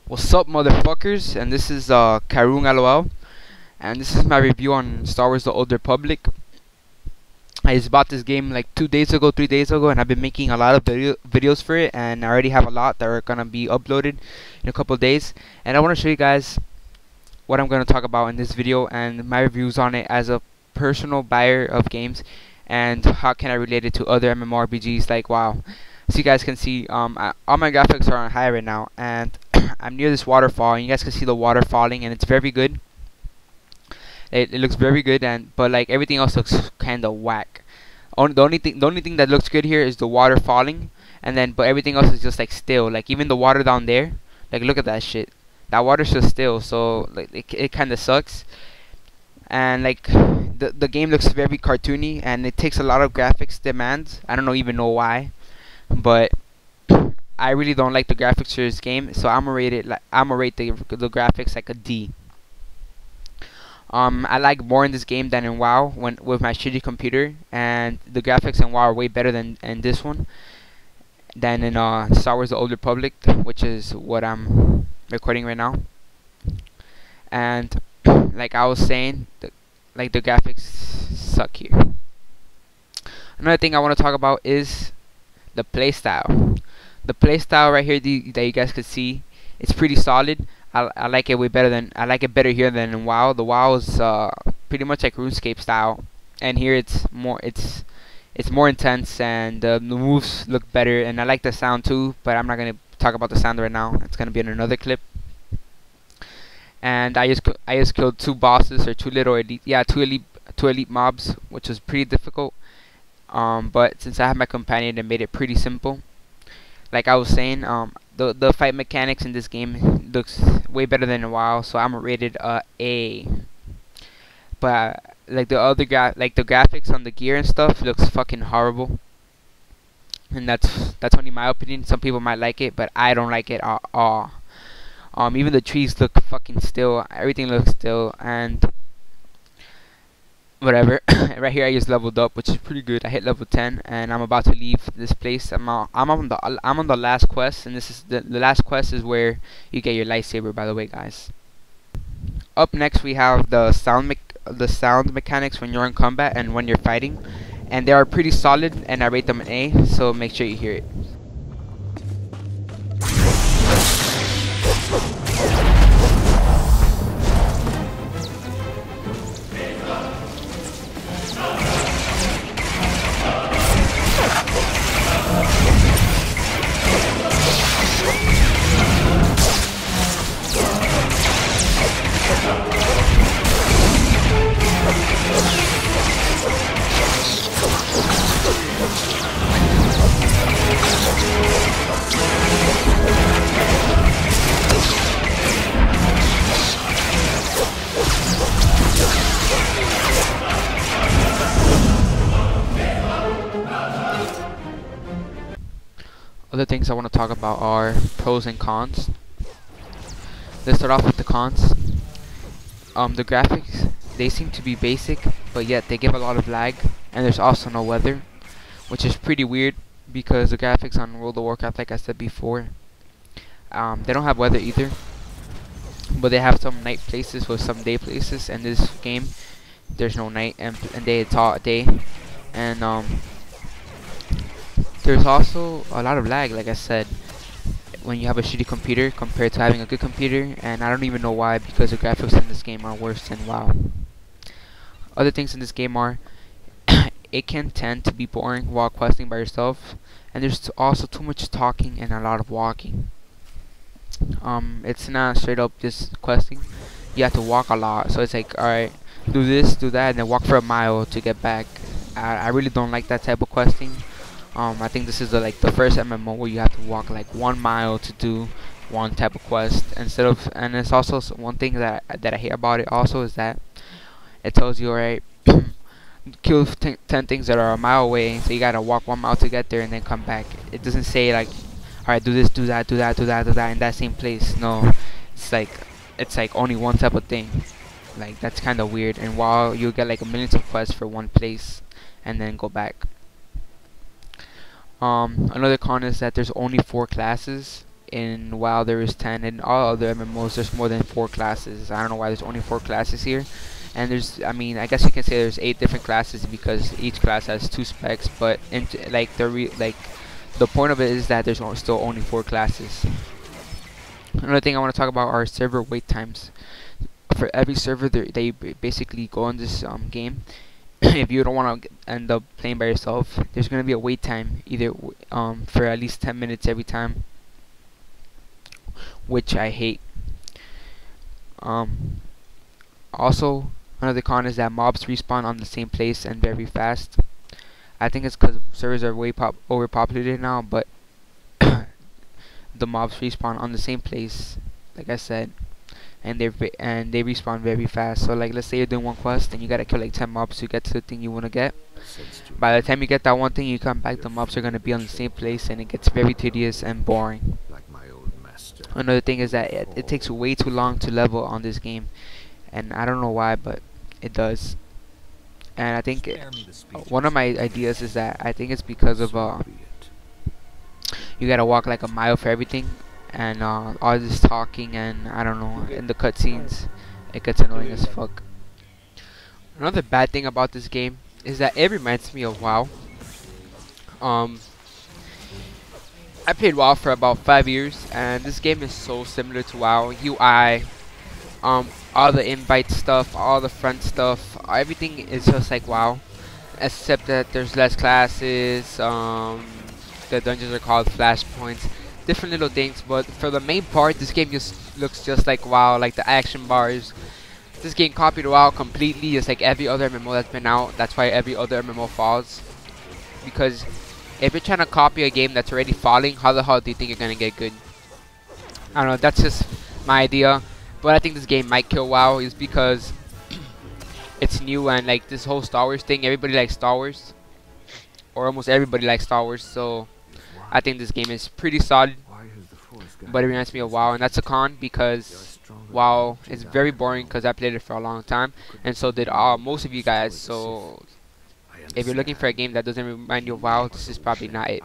What's up, motherfuckers? And this is Karun LOL, and this is my review on Star Wars: The Old Republic. I just bought this game like 2 days ago, 3 days ago, and I've been making a lot of videos for it, and I already have a lot that are gonna be uploaded in a couple of days. And I want to show you guys what I'm gonna talk about in this video and my reviews on it as a personal buyer of games, and how can I relate it to other MMORPGs like WoW. So you guys can see, all my graphics are on high right now, and I'm near this waterfall, and you guys can see the water falling, and it's very good. It looks very good, but like everything else looks kind of whack. The only thing that looks good here is the water falling, but everything else is just like still. Like even the water down there, like look at that shit. That water's just still, so like it kind of sucks. And like the game looks very cartoony, and it takes a lot of graphics demands. I don't even know why, but I really don't like the graphics for this game, so I'm gonna rate the graphics like a D. I like more in this game than in WoW with my shitty computer, and the graphics in WoW are way better than in this one than in Star Wars: The Old Republic, which is what I'm recording right now. And like I was saying, the graphics suck here. Another thing I want to talk about is the playstyle. The playstyle right here that you guys could see, it's pretty solid. I like it I like it better here than in WoW. The WoW is pretty much like RuneScape style, and here it's more intense, and the moves look better, and I like the sound too. But I'm not gonna talk about the sound right now. It's gonna be in another clip. And I just killed two bosses, or two elite mobs, which was pretty difficult. But since I have my companion, it made it pretty simple. Like I was saying, the fight mechanics in this game looks way better than in WoW, so I'm rated A. But like the graphics on the gear and stuff looks fucking horrible, and that's only my opinion. Some people might like it, but I don't like it at all. Even the trees look fucking still. Everything looks still, and whatever. Right here I just leveled up, which is pretty good. I hit level 10, and I'm about to leave this place. I'm on the last quest, and this is the last quest is where you get your lightsaber, by the way, guys. Up next we have the sound mechanics when you're in combat and when you're fighting, and they are pretty solid, and I rate them an A, so make sure you hear it. Other things I want to talk about are pros and cons. Let's start off with the cons. The graphics, they seem to be basic, but yet they give a lot of lag, and there's also no weather, which is pretty weird because the graphics on World of Warcraft, like I said before, they don't have weather either, but they have some night places with some day places. And this game, there's no night and day, it's all day. And there's also a lot of lag, like I said, when you have a shitty computer compared to having a good computer, and I don't even know why, because the graphics in this game are worse than WoW. Other things in this game are it can tend to be boring while questing by yourself, and there's also too much talking and a lot of walking. It's not straight up just questing. You have to walk a lot, so it's like, alright, do this, do that, and then walk for a mile to get back. I really don't like that type of questing. I think this is the first MMO where you have to walk like 1 mile to do one type of quest and it's also one thing that I hate about it also is that it tells you, alright, kill 10 things that are a mile away, so you gotta walk 1 mile to get there and then come back. It doesn't say like, alright, do this, do that, do that, do that, do that in that same place. No, it's like only one type of thing. Like that's kind of weird. And while you get like a million of quests for one place and then go back. Another con is that there's only 4 classes in WoW there is 10. In all other MMOs there's more than 4 classes. I don't know why there's only 4 classes here. And there's, I mean, I guess you can say there's 8 different classes because each class has 2 specs. But like the point of it is that there's still only 4 classes. Another thing I want to talk about are server wait times. For every server, they basically go in this game. If you don't want to end up playing by yourself, there's gonna be a wait time, either for at least 10 minutes every time, which I hate. Also, another con is that mobs respawn on the same place and very fast. I think it's because servers are way overpopulated now, but the mobs respawn on the same place, like I said, and they respawn very fast. So like, let's say you're doing one quest and you gotta kill like 10 mobs to get to the thing you wanna get. By the time you get that one thing, you come back, the mobs are gonna be on the same place, and it gets very tedious and boring. Another thing is that it takes way too long to level on this game, and I don't know why, but it does. And I think one of my ideas is that I think it's because of you gotta walk like a mile for everything, and all this talking, and I don't know, in the cutscenes it gets annoying as fuck. Another bad thing about this game is that it reminds me of WoW. I played WoW for about 5 years, and this game is so similar to WoW. UI, all the invite stuff, all the front stuff, everything is just like WoW, except that there's less classes. The dungeons are called flashpoints, different little things. But for the main part, this game just looks just like WoW, like the action bars. This game copied WoW completely. It's like every other MMO that's been out. That's why every other MMO falls, because if you're trying to copy a game that's already falling, how the hell do you think you're gonna get good? I don't know, that's just my idea. But I think this game might kill WoW is because it's new, and like this whole Star Wars thing, everybody likes Star Wars, or almost everybody likes Star Wars. So I think this game is pretty solid, but it reminds me of WoW, and that's a con because WoW is very boring because I played it for a long time, and so did most of you guys. So if you're looking for a game that doesn't remind you of WoW, this is probably not it.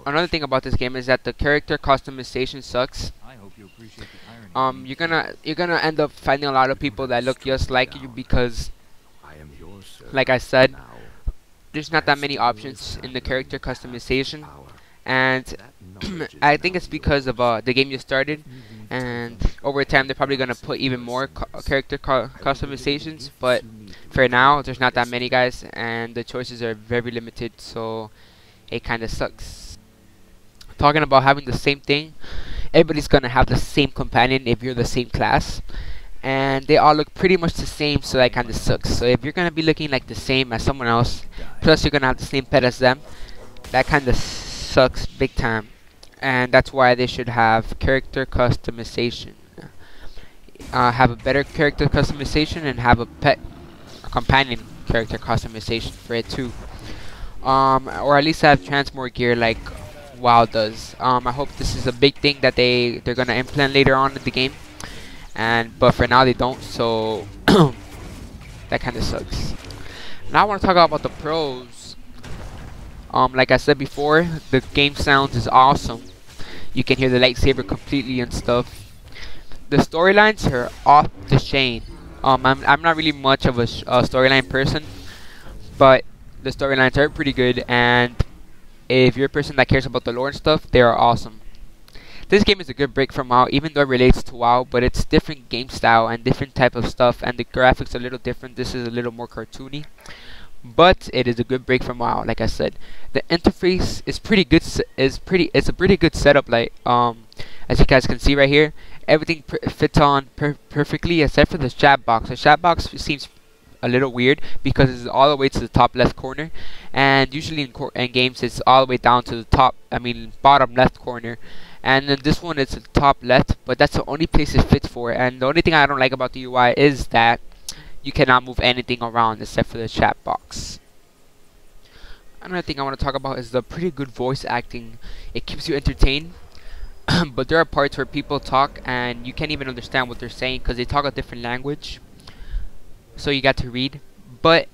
Another thing about this game is that the character customization sucks. You're gonna end up finding a lot of people that look just like you because, like I said, there's not that many options in the character customization, and I think it's because of the game you started, and over time they're probably gonna put even more character customizations, but for now there's not that many, guys, and the choices are very limited, so it kinda sucks. Talking about having the same thing, everybody's gonna have the same companion if you're the same class, and they all look pretty much the same, so that kinda sucks. So if you're gonna be looking like the same as someone else, plus you're gonna have the same pet as them, that kinda sucks big time. And that's why they should have character customization. Have a better character customization, and have a companion character customization for it too. Or at least have transmore gear like WoW does. I hope this is a big thing that they're gonna implement later on in the game. But for now they don't, so that kind of sucks. Now I want to talk about the pros. Like I said before, the game sounds is awesome. You can hear the lightsaber completely and stuff. The storylines are off the chain. I'm not really much of a storyline person, but the storylines are pretty good, and if you're a person that cares about the lore and stuff, they are awesome. This game is a good break from WoW, even though it relates to WoW, but it's different game style and different type of stuff, and the graphics are a little different. This is a little more cartoony, but it is a good break from WoW. Like I said, the interface is pretty good. It's a pretty good setup. Like as you guys can see right here, everything fits on perfectly except for the chat box. The chat box seems a little weird because it's all the way to the top left corner, and usually in games it's all the way down to the bottom left corner. And then this one is the top left, but that's the only place it fits for. And the only thing I don't like about the UI is that you cannot move anything around except for the chat box. Another thing I want to talk about is the pretty good voice acting. It keeps you entertained, but there are parts where people talk and you can't even understand what they're saying because they talk a different language, so you got to read. But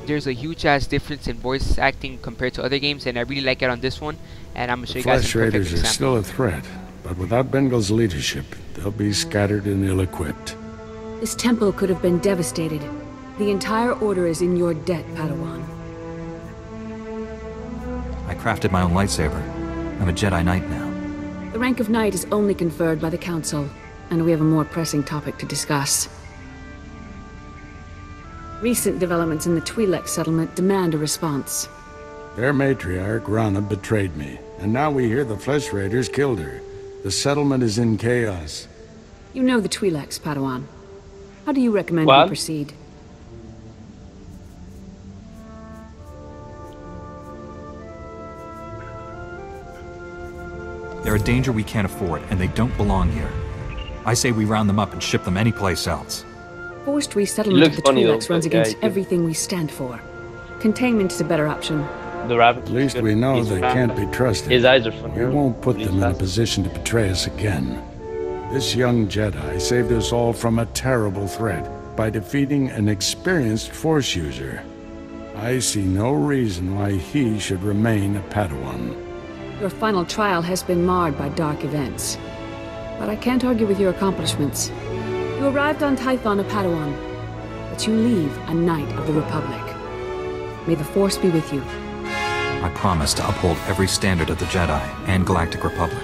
there's a huge ass difference in voice acting compared to other games, and I really like it on this one, and I'm gonna show The you guys Flesh a perfect Raiders are example. still a threat, but without Bengal's leadership, they'll be scattered and ill-equipped. This temple could have been devastated. The entire order is in your debt, Padawan. I crafted my own lightsaber. I'm a Jedi Knight now. The rank of Knight is only conferred by the Council, and we have a more pressing topic to discuss. Recent developments in the Twi'lek settlement demand a response. Their matriarch, Rana, betrayed me, and now we hear the Flesh Raiders killed her. The settlement is in chaos. You know the Twi'leks, Padawan. How do you recommend we proceed? They're a danger we can't afford, and they don't belong here. I say we round them up and ship them anyplace else. Forced resettlement of the Twi'leks runs against everything we stand for. Containment is a better option. At least we know they can't be trusted. His eyes are funny. We won't put them in a position to betray us again. This young Jedi saved us all from a terrible threat by defeating an experienced Force user. I see no reason why he should remain a Padawan. Your final trial has been marred by dark events. But I can't argue with your accomplishments. You arrived on Tython a Padawan, but you leave a Knight of the Republic. May the Force be with you. I promise to uphold every standard of the Jedi and Galactic Republic.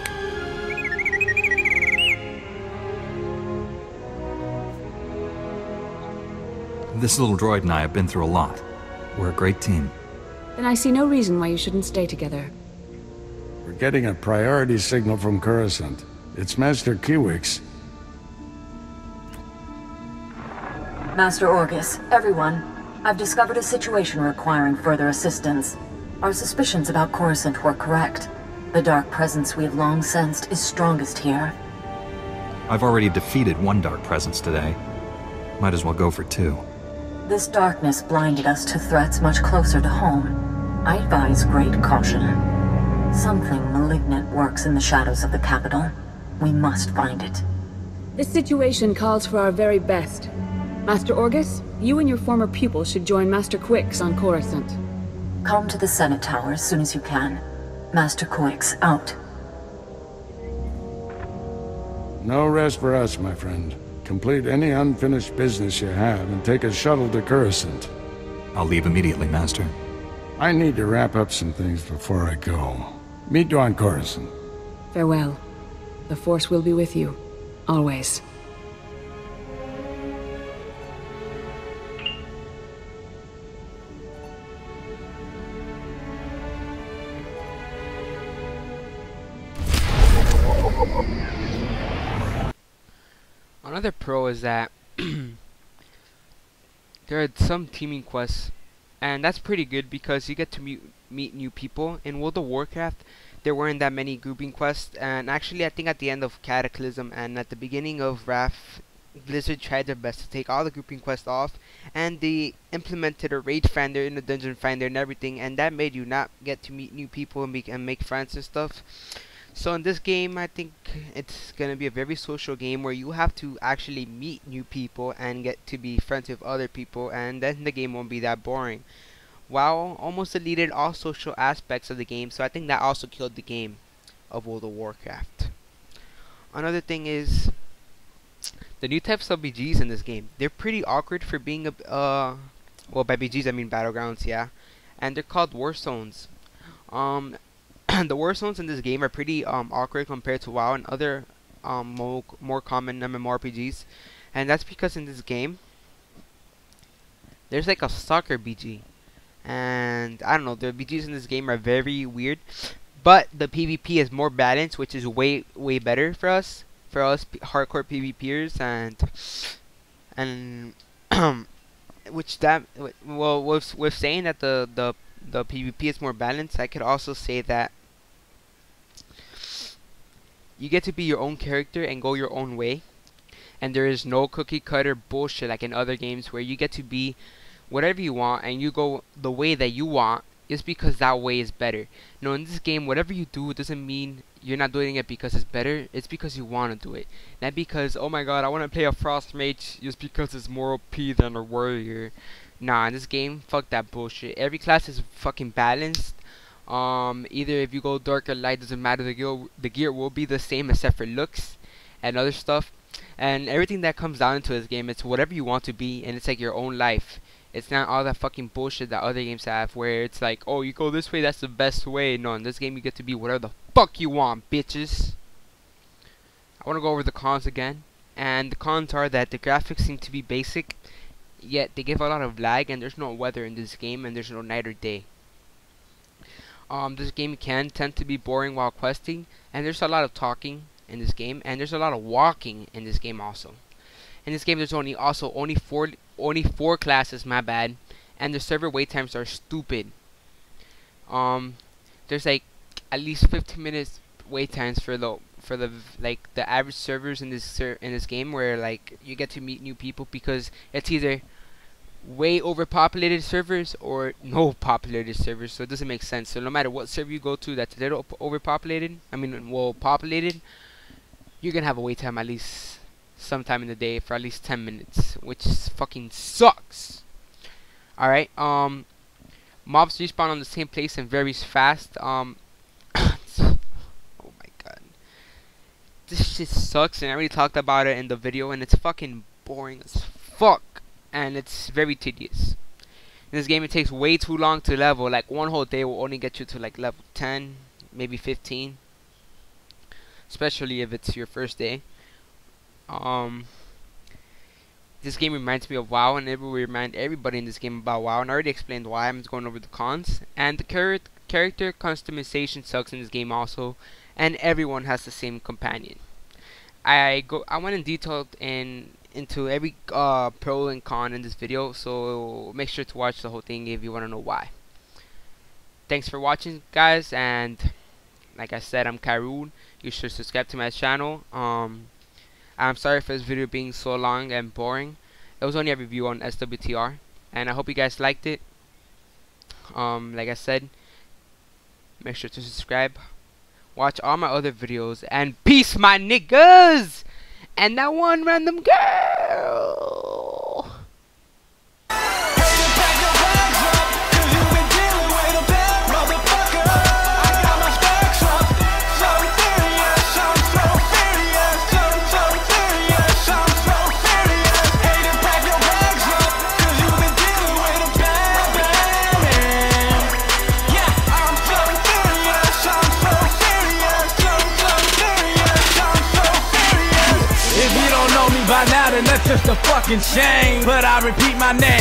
This little droid and I have been through a lot. We're a great team. Then I see no reason why you shouldn't stay together. We're getting a priority signal from Coruscant. It's Master Kiwix. Master Orgus, everyone. I've discovered a situation requiring further assistance. Our suspicions about Coruscant were correct. The dark presence we have long sensed is strongest here. I've already defeated one dark presence today. Might as well go for two. This darkness blinded us to threats much closer to home. I advise great caution. Something malignant works in the shadows of the capital. We must find it. This situation calls for our very best. Master Orgus, you and your former pupil should join Master Quix on Coruscant. Come to the Senate Tower as soon as you can. Master Quix, out. No rest for us, my friend. Complete any unfinished business you have and take a shuttle to Coruscant. I'll leave immediately, Master. I need to wrap up some things before I go. Meet you on Coruscant. Farewell. The Force will be with you. Always. Another pro is that there are some teaming quests, and that's pretty good because you get to meet new people. In World of Warcraft, there weren't that many grouping quests, and actually I think at the end of Cataclysm and at the beginning of Wrath, Blizzard tried their best to take all the grouping quests off, and they implemented a raid finder in the dungeon finder and everything, and that made you not get to meet new people and make friends and stuff. So in this game, I think it's gonna be a very social game where you have to actually meet new people and get to be friends with other people, and then the game won't be that boring. WoW almost deleted all social aspects of the game, so I think that also killed the game of World of Warcraft. Another thing is the new types of BGs in this game. They're pretty awkward for being well, by BGs I mean battlegrounds, yeah, and they're called war zones. The war zones in this game are pretty awkward compared to WoW and other more common MMORPGs, and that's because in this game there's like a soccer BG, and I don't know, the BGs in this game are very weird, but the PvP is more balanced, which is way better for us hardcore PvPers, and which that well with saying that the PvP is more balanced, I could also say that you get to be your own character and go your own way, and there is no cookie cutter bullshit like in other games where you get to be whatever you want and you go the way that you want just because that way is better. No, in this game, whatever you do doesn't mean you're not doing it because it's better. It's because you want to do it, not because, oh my god, I want to play a frost mage just because it's more OP than a warrior. Nah, in this game, fuck that bullshit. Every class is fucking balanced. Either if you go dark or light, doesn't matter. The gear will be the same except for looks and other stuff. And everything that comes down into this game, it's whatever you want to be, and it's like your own life. It's not all that fucking bullshit that other games have, where it's like, oh, you go this way, that's the best way. No, in this game, you get to be whatever the fuck you want, bitches. I want to go over the cons again. And the cons are that the graphics seem to be basic, yet they give a lot of lag, and there's no weather in this game, and there's no night or day. This game can tend to be boring while questing, and there's a lot of talking in this game, and there's a lot of walking in this game also. In this game, there's only four classes, my bad, and the server wait times are stupid. There's like at least 15 minutes wait times for the average servers in this game, where like you get to meet new people, because it's either way overpopulated servers or no populated servers, so it doesn't make sense. So no matter what server you go to that's a little populated, you're gonna have a wait time at least sometime in the day for at least 10 minutes, which fucking sucks. Alright, mobs respawn on the same place and very fast. Oh my god, this shit sucks, and I already talked about it in the video, and it's fucking boring as fuck, and it's very tedious. In this game, it takes way too long to level. Like one whole day will only get you to like level 10, maybe 15, especially if it's your first day. This game reminds me of WoW, and it will remind everybody in this game about WoW, and I already explained why. I'm just going over the cons. And the character customization sucks in this game also, and everyone has the same companion. I went in detail into every pro and con in this video, so make sure to watch the whole thing if you want to know why. Thanks for watching, guys, and like I said, I'm Kyrun. You should subscribe to my channel. I'm sorry for this video being so long and boring. It was only a review on SWTOR, and I hope you guys liked it. Like I said, make sure to subscribe, watch all my other videos, and peace, my niggas, and that one random girl. By now, then that's just a fucking shame. But I repeat my name.